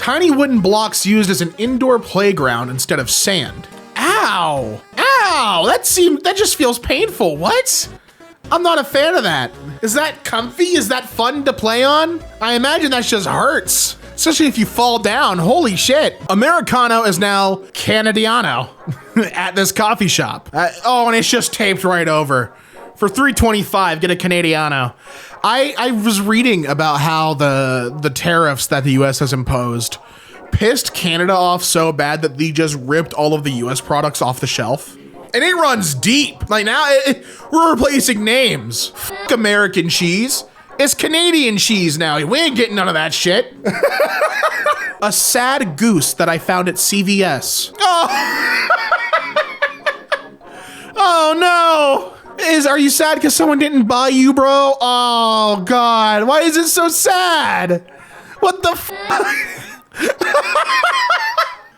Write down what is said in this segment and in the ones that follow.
Tiny wooden blocks used as an indoor playground instead of sand. Ow! Ow! That just feels painful. What? I'm not a fan of that. Is that comfy? Is that fun to play on? I imagine that just hurts, especially if you fall down. Holy shit. Americano is now Canadiano at this coffee shop. Oh, and it's just taped right over. For $3.25, get a Canadiano. I was reading about how the tariffs that the US has imposed pissed Canada off so bad that they just ripped all of the US products off the shelf. And it runs deep. Like now, we're replacing names. Fuck American cheese. It's Canadian cheese now. We ain't getting none of that shit. A sad goose that I found at CVS. Oh, oh no. Are you sad because someone didn't buy you, bro? Oh God, why is it so sad? What the fuck?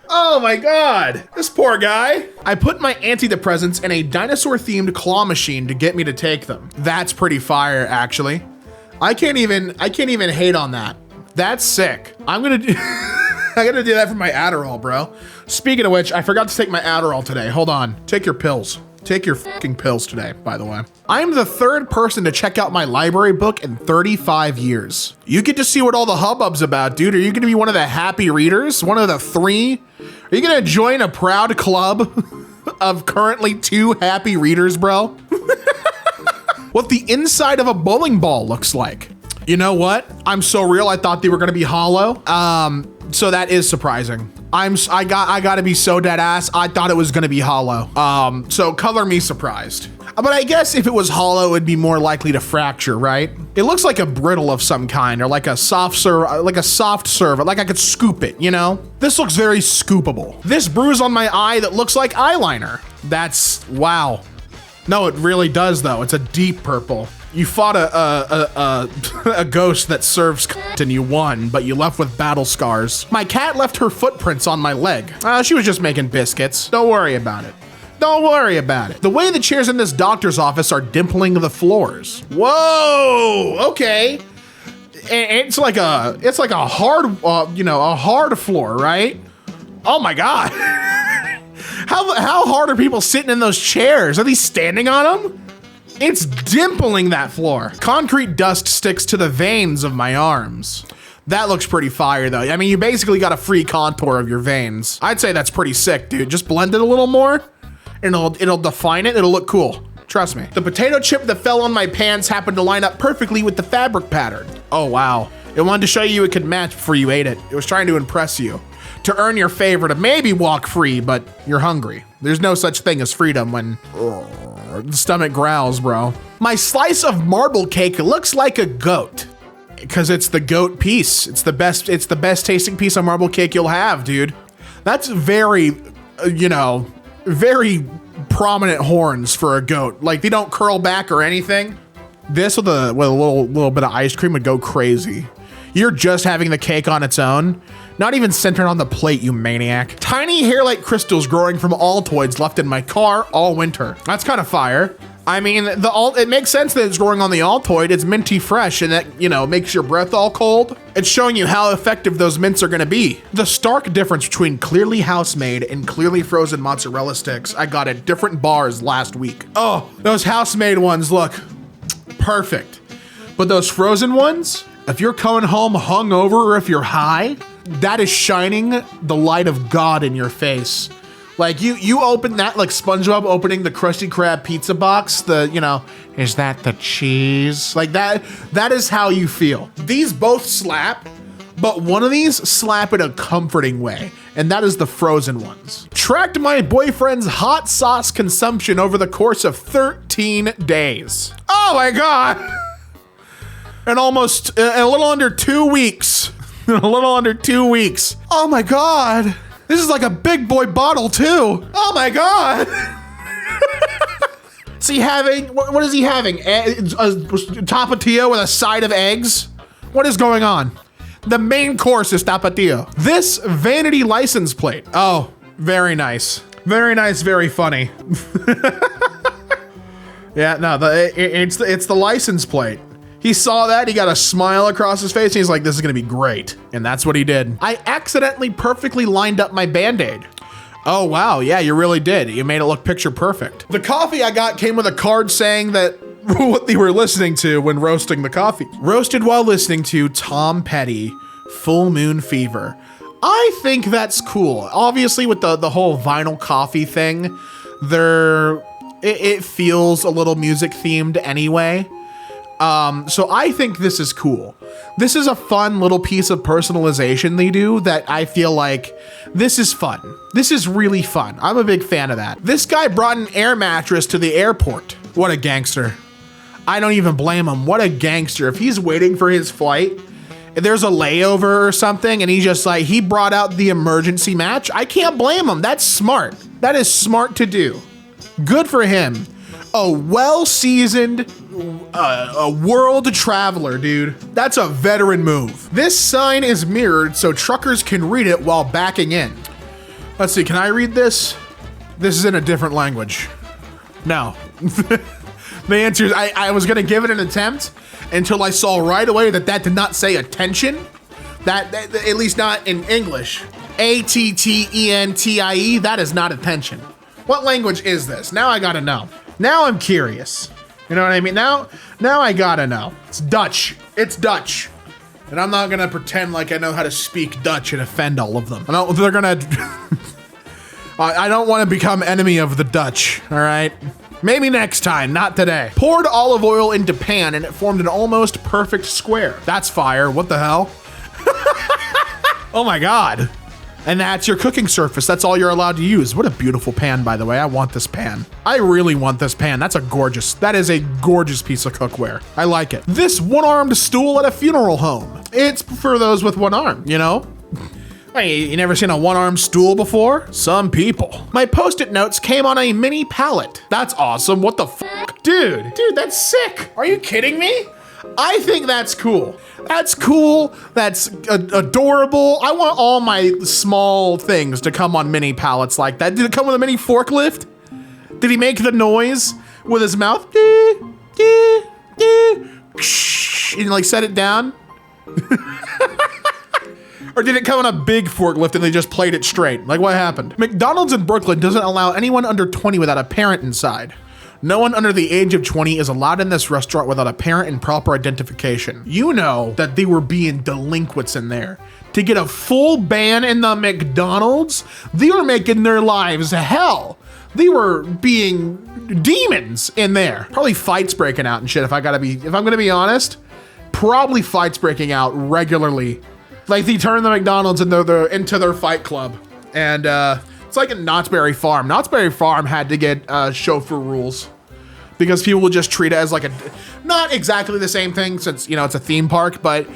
Oh my God, this poor guy. I put my antidepressants in a dinosaur-themed claw machine to get me to take them. That's pretty fire, actually. I can't even hate on that. That's sick. I'm gonna do that for my Adderall, bro. Speaking of which, I forgot to take my Adderall today. Hold on, take your pills. Take your fucking pills today, by the way. I'm the third person to check out my library book in 35 years. You get to see what all the hubbub's about, dude. Are you gonna be one of the happy readers? One of the 3? Are you gonna join a proud club of currently 2 happy readers, bro? What the inside of a bowling ball looks like. You know what? I'm so real, I thought they were gonna be hollow. So that is surprising. I gotta be so dead ass. I thought it was gonna be hollow. So color me surprised. But I guess if it was hollow, it'd be more likely to fracture, right? It looks like a brittle of some kind, or like a soft serve, like I could scoop it, you know? This looks very scoopable. This bruise on my eye that looks like eyeliner. That's, wow. No, it really does though. It's a deep purple. You fought a ghost that serves and you won, but you left with battle scars. My cat left her footprints on my leg. She was just making biscuits. Don't worry about it. Don't worry about it. The way the chairs in this doctor's office are dimpling the floors. Whoa, okay. It's like a hard, a hard floor, right? Oh my God. How hard are people sitting in those chairs? Are they standing on them? It's dimpling that floor. Concrete dust sticks to the veins of my arms. That looks pretty fire though. I mean, you basically got a free contour of your veins. I'd say that's pretty sick, dude. Just blend it a little more and it'll define it. It'll look cool. Trust me. The potato chip that fell on my pants happened to line up perfectly with the fabric pattern. Oh, wow. It wanted to show you it could match before you ate it. It was trying to impress you. To earn your favor to maybe walk free, but you're hungry. There's no such thing as freedom when the stomach growls, bro. My slice of marble cake looks like a goat because it's the goat piece. It's the best tasting piece of marble cake you'll have, dude. That's very, very prominent horns for a goat. Like they don't curl back or anything. This with a little bit of ice cream would go crazy. You're just having the cake on its own. Not even centered on the plate, you maniac. Tiny hair-like crystals growing from Altoids left in my car all winter. That's kind of fire. I mean, it makes sense that it's growing on the Altoid. It's minty fresh and that, makes your breath all cold. It's showing you how effective those mints are gonna be. The stark difference between clearly house-made and clearly frozen mozzarella sticks I got at different bars last week. Oh, those house-made ones look perfect. But those frozen ones, if you're coming home hungover or if you're high, that is shining the light of God in your face. Like you open that like SpongeBob opening the Krusty Krab pizza box, is that the cheese? Like that is how you feel. These both slap, but one of these slap in a comforting way, and that is the frozen ones. Tracked my boyfriend's hot sauce consumption over the course of 13 days. Oh my God. And almost a little under 2 weeks. A little under 2 weeks. Oh my God. This is like a big boy bottle too. Oh my God. Is he having, what is he having? A tapatio with a side of eggs? What is going on? The main course is tapatio. This vanity license plate. Oh, very nice. Very nice, very funny. Yeah, no, it's the license plate. He saw that, he got a smile across his face, and he's like, this is gonna be great. And that's what he did. I accidentally perfectly lined up my Band-Aid. Oh, wow, yeah, you really did. You made it look picture perfect. The coffee I got came with a card saying that what they were listening to when roasting the coffee. Roasted while listening to Tom Petty, Full Moon Fever. I think that's cool. Obviously with the whole vinyl coffee thing, it feels a little music themed anyway. So I think this is cool. This is a fun little piece of personalization they do that I feel like this is fun. This is really fun. I'm a big fan of that. This guy brought an air mattress to the airport. What a gangster. I don't even blame him. What a gangster. If he's waiting for his flight, if there's a layover or something and he's just like, he brought out the emergency match, I can't blame him. That's smart. That is smart to do. Good for him. A well-seasoned a world traveler, dude. That's a veteran move. This sign is mirrored so truckers can read it while backing in. Let's see, can I read this? This is in a different language. No. The answer is I was gonna give it an attempt until I saw right away that did not say attention. That at least not in English. ATTENTIE, that is not attention. What language is this? Now I gotta know. Now I'm curious. You know what I mean? Now I gotta know. It's Dutch. It's Dutch. And I'm not gonna pretend like I know how to speak Dutch and offend all of them. They're gonna... I don't want to become enemy of the Dutch, all right? Maybe next time, not today. Poured olive oil into pan and it formed an almost perfect square. That's fire, what the hell? Oh my God. And that's your cooking surface. That's all you're allowed to use. What a beautiful pan, by the way. I want this pan. I really want this pan. That is a gorgeous piece of cookware. I like it. This one-armed stool at a funeral home. It's for those with one arm, you know? Hey, you never seen a one-armed stool before? Some people. My Post-it notes came on a mini pallet. That's awesome. What the fuck? Dude, that's sick. Are you kidding me? I think that's cool. That's cool. That's adorable. I want all my small things to come on mini pallets like that. Did it come with a mini forklift? Did he make the noise with his mouth? And like set it down? Or did it come on a big forklift and they just played it straight? Like what happened? McDonald's in Brooklyn doesn't allow anyone under 20 without a parent inside. No one under the age of 20 is allowed in this restaurant without a parent and proper identification. You know that they were being delinquents in there. To get a full ban in the McDonald's, they were making their lives hell. They were being demons in there. Probably fights breaking out and shit if I'm gonna be honest. Probably fights breaking out regularly. Like they turn the McDonald's into their fight club. And it's like in Knott's Berry Farm. Knott's Berry Farm had to get chauffeur rules because people would just treat it as like not exactly the same thing since, you know, it's a theme park, but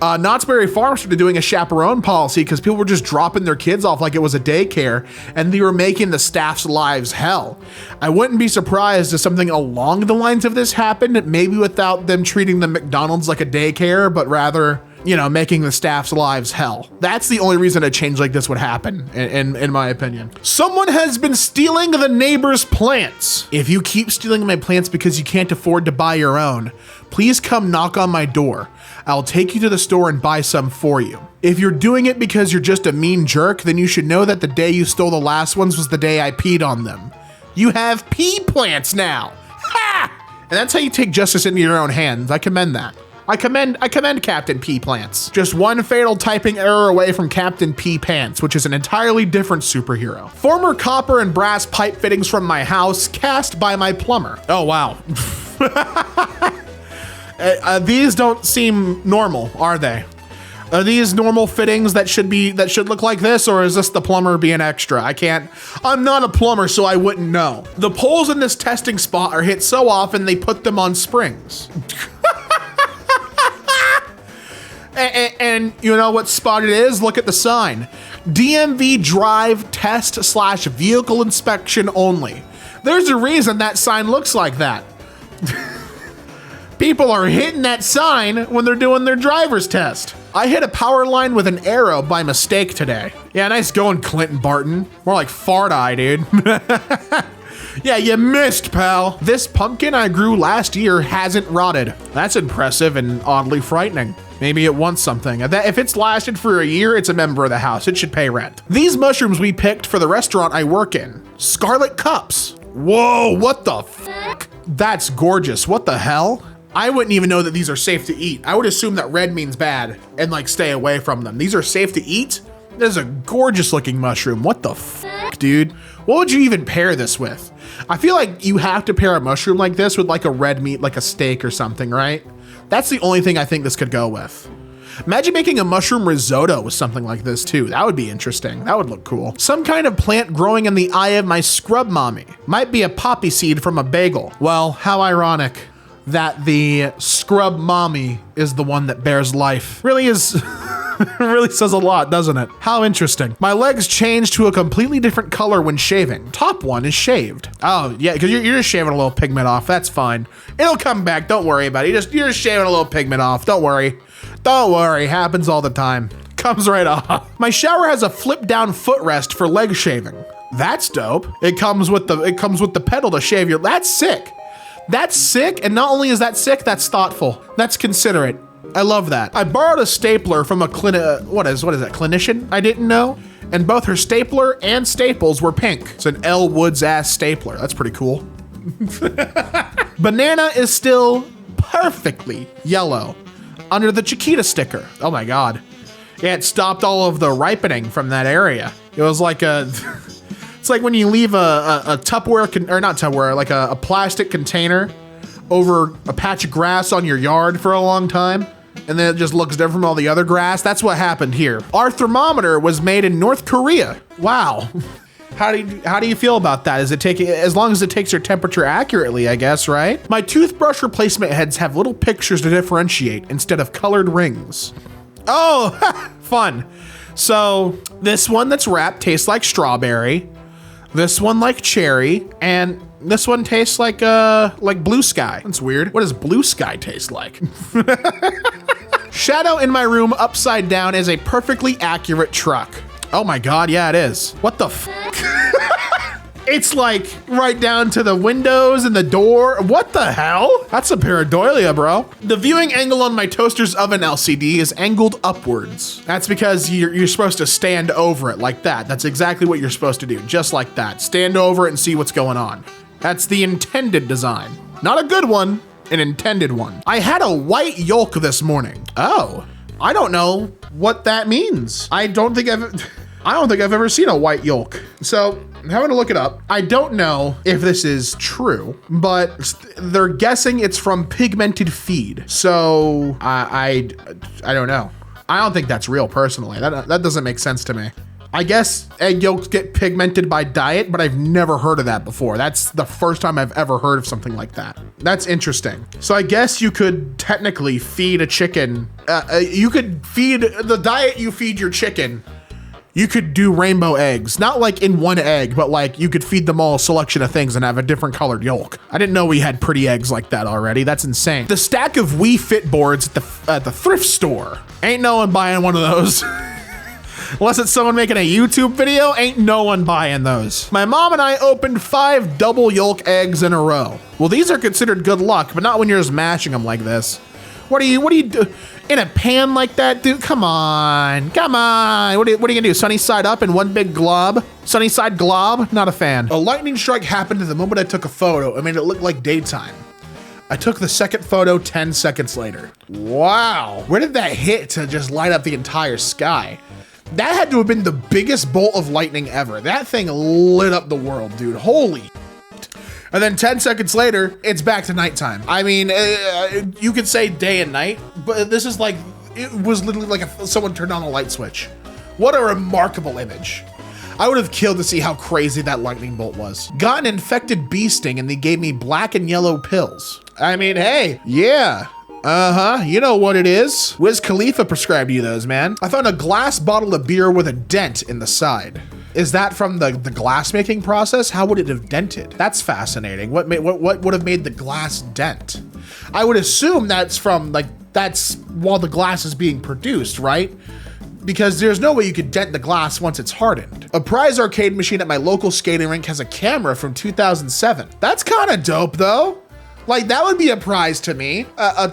Knott's Berry Farm started doing a chaperone policy because people were just dropping their kids off like it was a daycare and they were making the staff's lives hell. I wouldn't be surprised if something along the lines of this happened, maybe without them treating the McDonald's like a daycare, but rather, you know, making the staff's lives hell. That's the only reason a change like this would happen, in my opinion. Someone has been stealing the neighbor's plants. If you keep stealing my plants because you can't afford to buy your own, please come knock on my door. I'll take you to the store and buy some for you. If you're doing it because you're just a mean jerk, then you should know that the day you stole the last ones was the day I peed on them. You have pea plants now. Ha! And that's how you take justice into your own hands. I commend that. I commend Captain P Plants. Just one fatal typing error away from Captain P Pants, which is an entirely different superhero. Former copper and brass pipe fittings from my house cast by my plumber. Oh, wow. These don't seem normal, are they? Are these normal fittings that should look like this, or is this the plumber being extra? I'm not a plumber, so I wouldn't know. The poles in this testing spot are hit so often they put them on springs. And you know what spot it is? Look at the sign. DMV drive test / vehicle inspection only. There's a reason that sign looks like that. People are hitting that sign when they're doing their driver's test. I hit a power line with an arrow by mistake today. Yeah, nice going, Clinton Barton. More like fart eye, dude. Yeah, you missed, pal. This pumpkin I grew last year hasn't rotted. That's impressive and oddly frightening. Maybe it wants something. If it's lasted for a year, it's a member of the house. It should pay rent. These mushrooms we picked for the restaurant I work in. Scarlet cups. Whoa, what the fuck? That's gorgeous. What the hell? I wouldn't even know that these are safe to eat. I would assume that red means bad and like stay away from them. These are safe to eat? This is a gorgeous looking mushroom. What the fuck, dude? What would you even pair this with? I feel like you have to pair a mushroom like this with like a red meat, like a steak or something, right? That's the only thing I think this could go with. Imagine making a mushroom risotto with something like this too. That would be interesting. That would look cool. Some kind of plant growing in the eye of my scrub mommy. Might be a poppy seed from a bagel. Well, how ironic that the scrub mommy is the one that bears life. Really is, really says a lot, doesn't it? How interesting. My legs change to a completely different color when shaving. Top one is shaved. Oh yeah, because you're just shaving a little pigment off. That's fine. It'll come back. Don't worry about it. You're just shaving a little pigment off. Don't worry. Don't worry. Happens all the time. Comes right off. My shower has a flip down footrest for leg shaving. That's dope. It comes with the pedal to shave your. That's sick. That's sick, and not only is that sick, that's thoughtful. That's considerate. I love that. I borrowed a stapler from a what is that, clinician I didn't know? And both her stapler and staples were pink. It's an Elle Woods ass stapler. That's pretty cool. Banana is still perfectly yellow under the Chiquita sticker. Oh my God. Yeah, it stopped all of the ripening from that area. It was like a... It's like when you leave a Tupperware, or not Tupperware, like a plastic container over a patch of grass on your yard for a long time, and then it just looks different from all the other grass. That's what happened here. Our thermometer was made in North Korea. Wow. How do you feel about that? Is it taking, as long as it takes your temperature accurately, I guess, right? My toothbrush replacement heads have little pictures to differentiate instead of colored rings. Oh, fun. So this one that's wrapped tastes like strawberry. This one like cherry, and this one tastes like blue sky. That's weird. What does blue sky taste like? Shadow in my room upside down is a perfectly accurate truck. Oh my God, yeah it is. What the fuck? It's like right down to the windows and the door. What the hell? That's a pareidolia, bro. The viewing angle on my toaster's oven LCD is angled upwards. That's because you're supposed to stand over it like that. That's exactly what you're supposed to do, just like that. Stand over it and see what's going on. That's the intended design. Not a good one, an intended one. I had a white yolk this morning. Oh, I don't know what that means. I don't think I've ever seen a white yolk. So I'm having to look it up. I don't know if this is true, but they're guessing it's from pigmented feed. So I don't know. I don't think that's real personally. That doesn't make sense to me. I guess egg yolks get pigmented by diet, but I've never heard of that before. That's the first time I've ever heard of something like that. That's interesting. So I guess you could technically feed a chicken. You could feed the diet you feed your chicken. You could do rainbow eggs, not like in one egg, but like you could feed them all a selection of things and have a different colored yolk. I didn't know we had pretty eggs like that already. That's insane. The stack of Wii Fit boards at the thrift store. Ain't no one buying one of those. Unless it's someone making a YouTube video, ain't no one buying those. My mom and I opened 5 double yolk eggs in a row. Well, these are considered good luck, but not when you're just mashing them like this. What do you do? In a pan like that, dude? Come on. What are you gonna do? Sunny side up in one big glob? Sunny side glob? Not a fan. A lightning strike happened at the moment I took a photo. I made it look like daytime. I took the second photo 10 seconds later. Wow. Where did that hit to just light up the entire sky? That had to have been the biggest bolt of lightning ever. That thing lit up the world, dude. Holy. And then 10 seconds later, it's back to nighttime. I mean, you could say day and night, but this is like, it was literally like if someone turned on a light switch. What a remarkable image. I would have killed to see how crazy that lightning bolt was. Got an infected bee sting and they gave me black and yellow pills. I mean, hey, yeah. You know what it is. Wiz Khalifa prescribed you those, man. I found a glass bottle of beer with a dent in the side. Is that from the glass making process? How would it have dented? That's fascinating. What would have made the glass dent? I would assume that's from that's while the glass is being produced, right? because there's no way you could dent the glass once it's hardened. A prize arcade machine at my local skating rink has a camera from 2007. That's kind of dope though. Like that would be a prize to me. A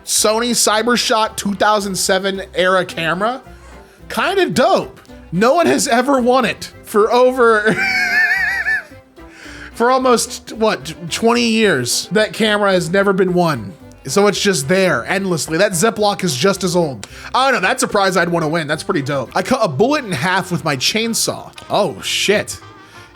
Sony CyberShot 2007 era camera, kind of dope. No one has ever won it for over, for almost what, 20 years. That camera has never been won. So it's just there endlessly. That Ziploc is just as old. I don't know, that's a prize I'd want to win. That's pretty dope. I cut a bullet in half with my chainsaw. Oh shit.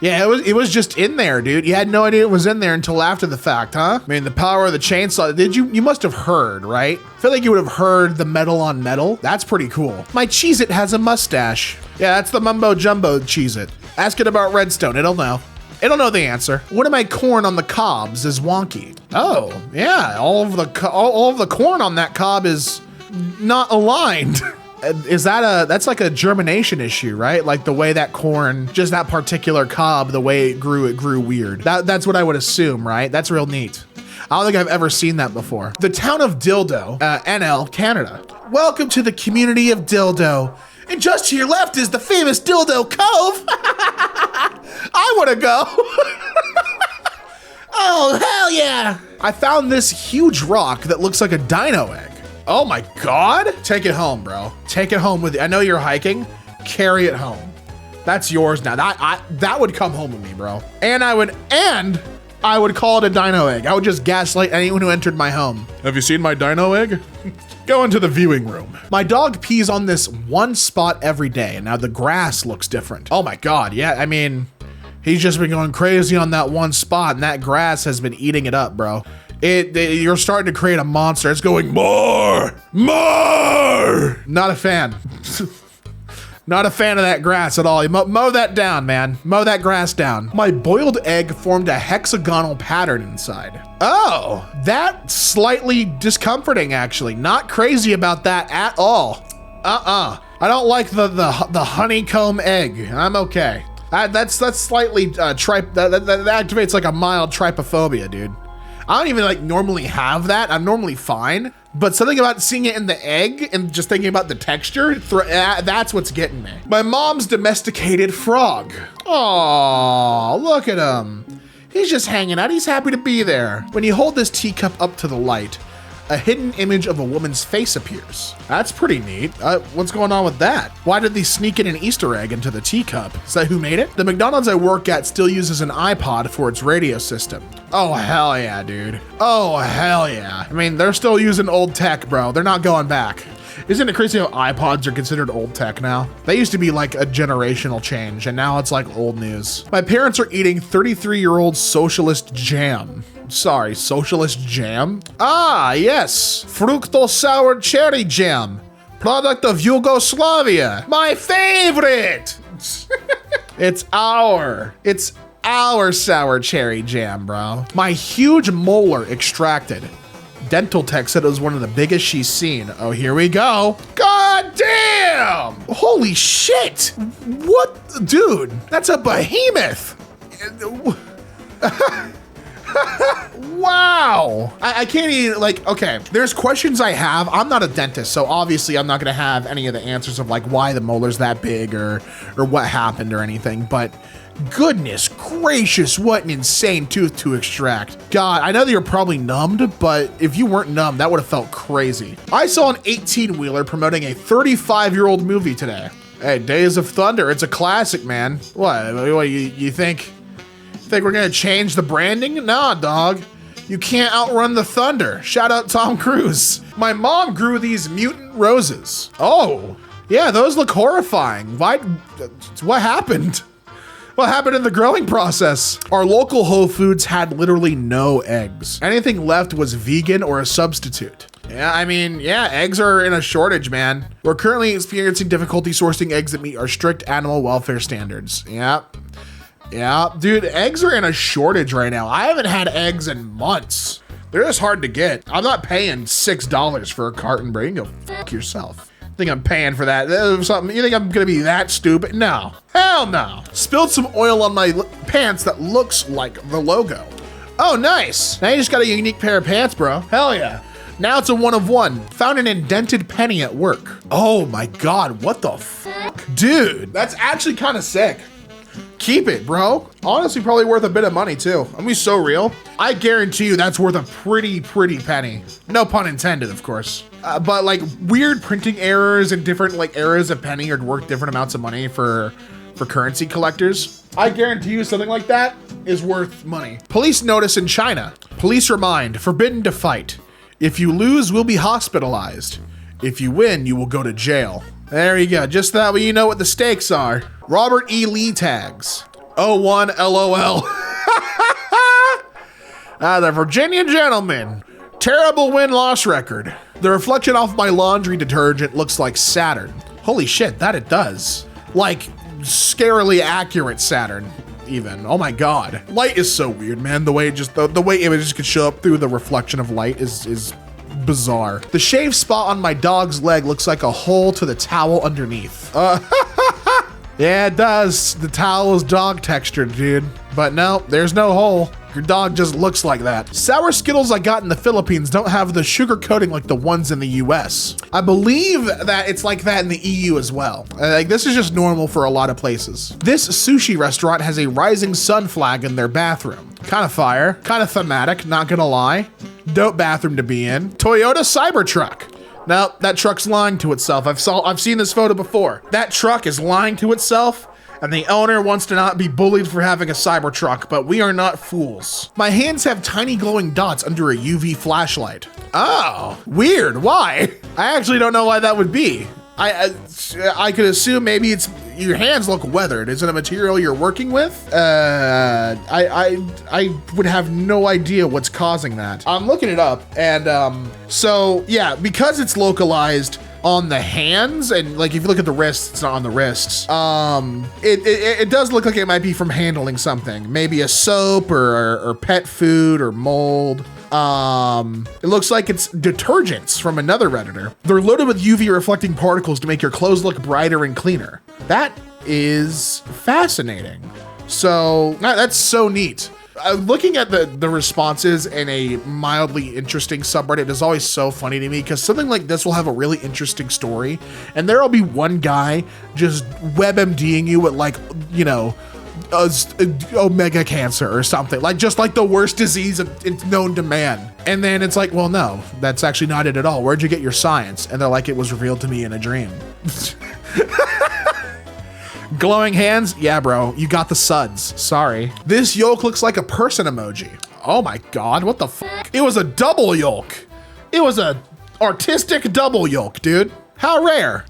Yeah, it was just in there, dude. You had no idea it was in there until after the fact, huh? I mean, the power of the chainsaw. You must have heard, right? I feel like you would have heard the metal on metal. That's pretty cool. My Cheez-It has a mustache. Yeah, that's the Mumbo Jumbo Cheez-It. Ask it about Redstone, it'll know. It'll know the answer. One of my corn on the cobs is wonky. Oh, yeah, all of the corn on that cob is not aligned. Is that that's like a germination issue, right? Like the way that corn, just that particular cob, the way it grew weird. That's what I would assume, right? That's real neat. I don't think I've ever seen that before. The town of Dildo, NL, Canada. Welcome to the community of Dildo. And just to your left is the famous Dildo Cove. I wanna go. Oh, hell yeah. I found this huge rock that looks like a dino egg. Oh my God. Take it home, bro. Take it home with you. I know you're hiking. Carry it home. That's yours now. That would come home with me, bro. And I would call it a dino egg. I would just gaslight anyone who entered my home. Have you seen my dino egg? Go into the viewing room. My dog pees on this one spot every day, and now the grass looks different. Oh my God, yeah, I mean, he's just been going crazy on that one spot, and that grass has been eating it up, bro. You're starting to create a monster. It's going more. Not a fan. Not a fan of that grass at all. You mow that down, man. Mow that grass down. My boiled egg formed a hexagonal pattern inside. Oh, that's slightly discomforting, actually. Not crazy about that at all. I don't like the honeycomb egg. I'm okay. That's slightly that activates like a mild trypophobia, dude. I don't even like normally have that. I'm normally fine, but something about seeing it in the egg and just thinking about the texture, that's what's getting me. My mom's domesticated frog. Oh, look at him. He's just hanging out. He's happy to be there. When you hold this teacup up to the light, a hidden image of a woman's face appears. That's pretty neat. What's going on with that? Why did they sneak in an Easter egg into the teacup? Is that who made it? The McDonald's I work at still uses an iPod for its radio system. Oh, hell yeah, dude. Oh, hell yeah. I mean, they're still using old tech, bro. They're not going back. Isn't it crazy how iPods are considered old tech now? They used to be like a generational change, and now it's like old news. My parents are eating 33-year-old socialist jam. Sorry, socialist jam? Ah, yes. Fructo-sour cherry jam. Product of Yugoslavia. My favorite. It's our sour cherry jam, bro. My huge molar extracted. Dental tech said it was one of the biggest she's seen. Oh, here we go. God damn! Holy shit! What? Dude, that's a behemoth! Wow! I can't even, like, okay, there's questions I have. I'm not a dentist, so obviously I'm not gonna have any of the answers of like why the molar's that big or what happened or anything, but goodness gracious, what an insane tooth to extract. God, I know that you're probably numbed, but if you weren't numb, that would have felt crazy. I saw an 18-wheeler promoting a 35-year-old movie today. Hey, Days of Thunder, it's a classic, man. What you think we're gonna change the branding? Nah, dog. You can't outrun the thunder. Shout out Tom Cruise. My mom grew these mutant roses. Oh, yeah, those look horrifying. What happened? What happened in the growing process? Our local Whole Foods had literally no eggs. Anything left was vegan or a substitute. Yeah, I mean, yeah, eggs are in a shortage, man. We're currently experiencing difficulty sourcing eggs that meet our strict animal welfare standards. Yep. Yeah, dude, eggs are in a shortage right now. I haven't had eggs in months. They're just hard to get. I'm not paying $6 for a carton, bro. You can go fuck yourself. Think I'm paying for that? Something? You think I'm gonna be that stupid? No, hell no. Spilled some oil on my pants that looks like the logo. Oh, nice. Now you just got a unique pair of pants, bro. Hell yeah. Now it's a 1 of 1. Found an indented penny at work. Oh my God, what the fuck? Dude, that's actually kind of sick. Keep it, bro. Honestly, probably worth a bit of money too. I'm be so real. I guarantee you that's worth a pretty penny. No pun intended, of course. But like weird printing errors and different like eras of penny are worth different amounts of money for currency collectors. I guarantee you something like that is worth money. Police notice in China. Police remind, forbidden to fight. If you lose, we'll be hospitalized. If you win, you will go to jail. There you go, just that way you know what the stakes are. Robert E. Lee tags. 01 LOL. The Virginia gentleman. Terrible win-loss record. The reflection off my laundry detergent looks like Saturn. Holy shit, that it does. Like, scarily accurate Saturn, even. Oh my God. Light is so weird, man. The way it just, the way images could show up through the reflection of light is bizarre. The shaved spot on my dog's leg looks like a hole to the towel underneath. Yeah, it does. The towel is dog textured, dude. But no, there's no hole. Your dog just looks like that. Sour Skittles I got in the Philippines don't have the sugar coating like the ones in the US. I believe that it's like that in the EU as well. Like this is just normal for a lot of places. This sushi restaurant has a rising sun flag in their bathroom. Kind of fire, kind of thematic, not gonna lie. Dope bathroom to be in. Toyota Cybertruck. No, that truck's lying to itself. I've seen this photo before. That truck is lying to itself, and the owner wants to not be bullied for having a Cybertruck, but we are not fools. My hands have tiny glowing dots under a UV flashlight. Oh, weird, why? I actually don't know why that would be. I could assume maybe it's your hands look weathered. Is it a material you're working with? I would have no idea what's causing that. I'm looking it up, and so yeah, because it's localized on the hands, and like if you look at the wrists, it's not on the wrists. It does look like it might be from handling something, maybe a soap or pet food or mold. It looks like it's detergents from another Redditor. They're loaded with UV reflecting particles to make your clothes look brighter and cleaner. That is fascinating. So that's so neat. Looking at the responses in a mildly interesting subreddit is always so funny to me because something like this will have a really interesting story and there'll be one guy just WebMDing you with like, you know, omega cancer or something, like just like the worst disease known to man. And then it's like, well, no, that's actually not it at all. Where'd you get your science? And they're like, it was revealed to me in a dream. Glowing hands? Yeah, bro, you got the suds. Sorry. This yolk looks like a person emoji. Oh my God, what the fuck? It was a double yolk. It was a artistic double yolk, dude. How rare.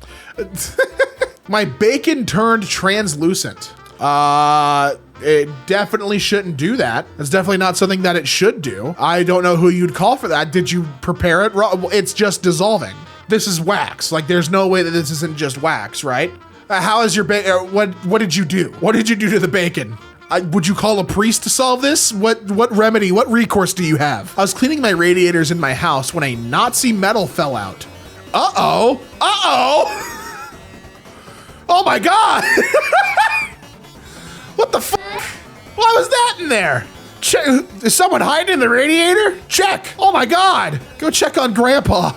My bacon turned translucent. It definitely shouldn't do that. That's definitely not something that it should do. I don't know who you'd call for that. Did you prepare it? It's just dissolving. This is wax. Like there's no way that this isn't just wax, right? How is your bacon? What did you do? What did you do to the bacon? Would you call a priest to solve this? What remedy, what recourse do you have? I was cleaning my radiators in my house when a Nazi medal fell out. Uh-oh, uh-oh. Oh my God. What the fuck? Why was that in there? Check, is someone hiding in the radiator? Check. Oh my God. Go check on Grandpa.